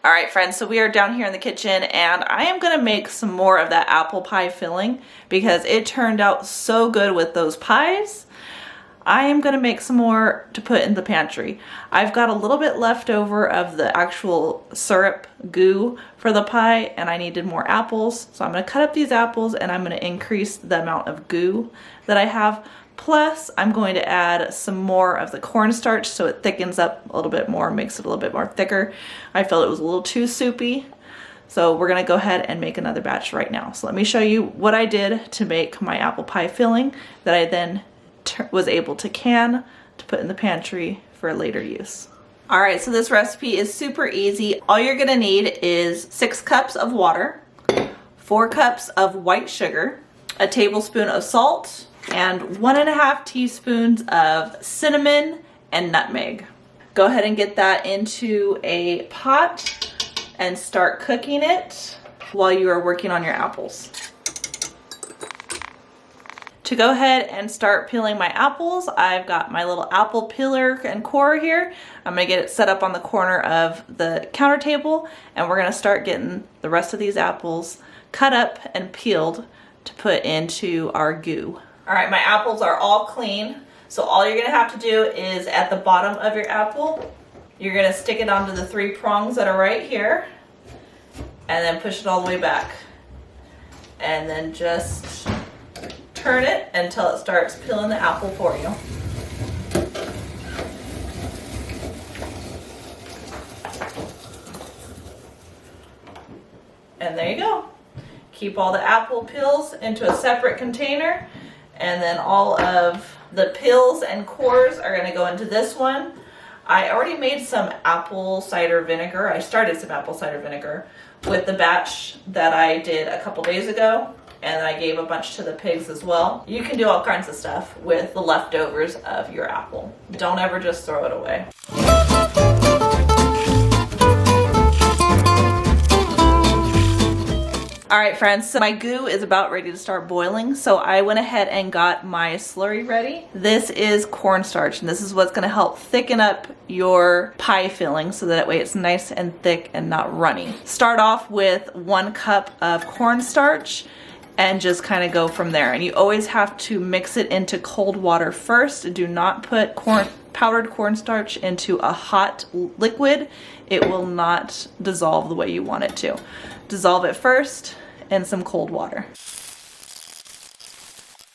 All right, friends, so we are down here in the kitchen and I am gonna make some more of that apple pie filling because it turned out so good with those pies. I am gonna make some more to put in the pantry. I've got a little bit left over of the actual syrup goo for the pie and I needed more apples. So I'm gonna cut up these apples and I'm gonna increase the amount of goo that I have. Plus, I'm going to add some more of the cornstarch so it thickens up a little bit more, makes it a little bit more thicker. I felt it was a little too soupy. So we're gonna go ahead and make another batch right now. So let me show you what I did to make my apple pie filling that I then was able to can to put in the pantry for later use. All right, so this recipe is super easy. All you're gonna need is 6 cups of water, 4 cups of white sugar, a tablespoon of salt, and 1.5 teaspoons of cinnamon and nutmeg. Go ahead and get that into a pot and start cooking it while you are working on your apples. To go ahead and start peeling my apples, I've got my little apple peeler and core here. I'm gonna get it set up on the corner of the counter table and we're gonna start getting the rest of these apples cut up and peeled to put into our goo. All right, my apples are all clean. So all you're gonna have to do is at the bottom of your apple, you're gonna stick it onto the 3 prongs that are right here and then push it all the way back. And then just turn it until it starts peeling the apple for you. And there you go. Keep all the apple peels into a separate container. And then all of the peels and cores are gonna go into this one. I already made some apple cider vinegar. I started some apple cider vinegar with the batch that I did a couple days ago. And I gave a bunch to the pigs as well. You can do all kinds of stuff with the leftovers of your apple. Don't ever just throw it away. All right, friends, so my goo is about ready to start boiling, so I went ahead and got my slurry ready. This is cornstarch, and this is what's gonna help thicken up your pie filling so that way it's nice and thick and not runny. Start off with 1 cup of cornstarch and just kind of go from there. And you always have to mix it into cold water first. Do not put powdered cornstarch into a hot liquid. It will not dissolve the way you want it to. Dissolve it first in some cold water.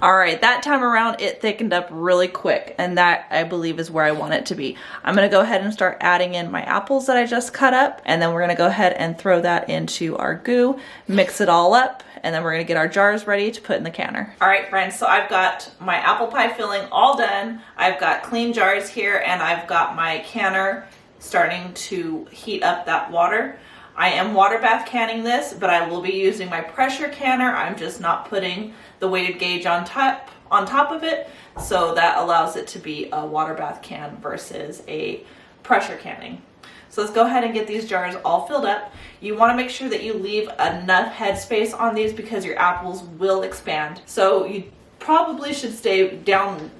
All right, that time around it thickened up really quick, and that I believe is where I want it to be. I'm gonna go ahead and start adding in my apples that I just cut up, and then we're gonna go ahead and throw that into our goo, mix it all up, and then we're gonna get our jars ready to put in the canner. All right, friends, so I've got my apple pie filling all done. I've got clean jars here, and I've got my canner starting to heat up that water. I am water bath canning this, but I will be using my pressure canner. I'm just not putting the weighted gauge on top of it, so that allows it to be a water bath can versus a pressure canning. So let's go ahead and get these jars all filled up. You want to make sure that you leave enough headspace on these because your apples will expand. So you probably should stay down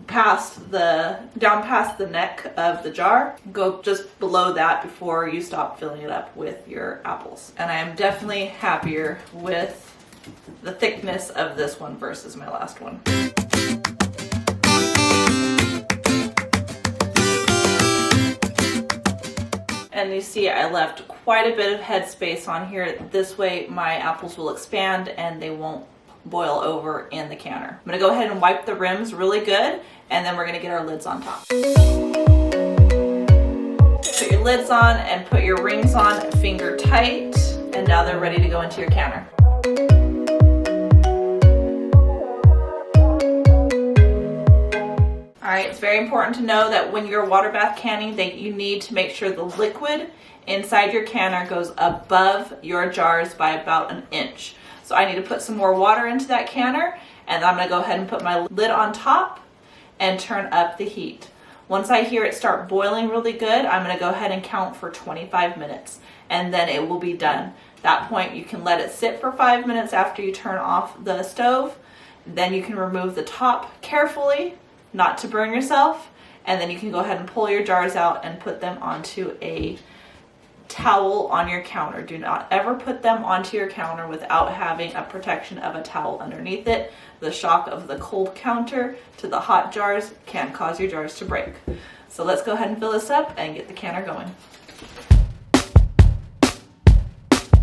past the neck of the jar. Go just below that before you stop filling it up with your apples. And I am definitely happier with the thickness of this one versus my last one. And you see I left quite a bit of headspace on here. This way my apples will expand and they won't boil over in the canner. I'm gonna go ahead and wipe the rims really good, and then we're gonna get our lids on top. Put your lids on and put your rings on finger tight, and now they're ready to go into your canner. All right, it's very important to know that when you're water bath canning that you need to make sure the liquid inside your canner goes above your jars by about 1 inch. So I need to put some more water into that canner, and I'm gonna go ahead and put my lid on top and turn up the heat. Once I hear it start boiling really good, I'm gonna go ahead and count for 25 minutes, and then it will be done. At that point, you can let it sit for 5 minutes after you turn off the stove. Then you can remove the top carefully, not to burn yourself, and then you can go ahead and pull your jars out and put them onto a towel on your counter. Do not ever put them onto your counter without having a protection of a towel underneath it. The shock of the cold counter to the hot jars can cause your jars to break. So let's go ahead and fill this up and get the canner going.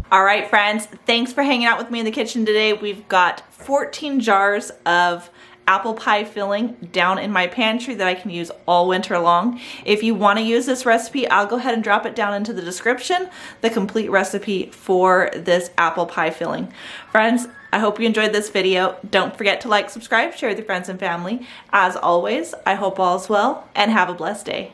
All right, friends, thanks for hanging out with me in the kitchen today. We've got 14 jars of apple pie filling down in my pantry that I can use all winter long. If you want to use this recipe, I'll go ahead and drop it down into the description, the complete recipe for this apple pie filling. Friends, I hope you enjoyed this video. Don't forget to like, subscribe, share with your friends and family. As always, I hope all is well and have a blessed day.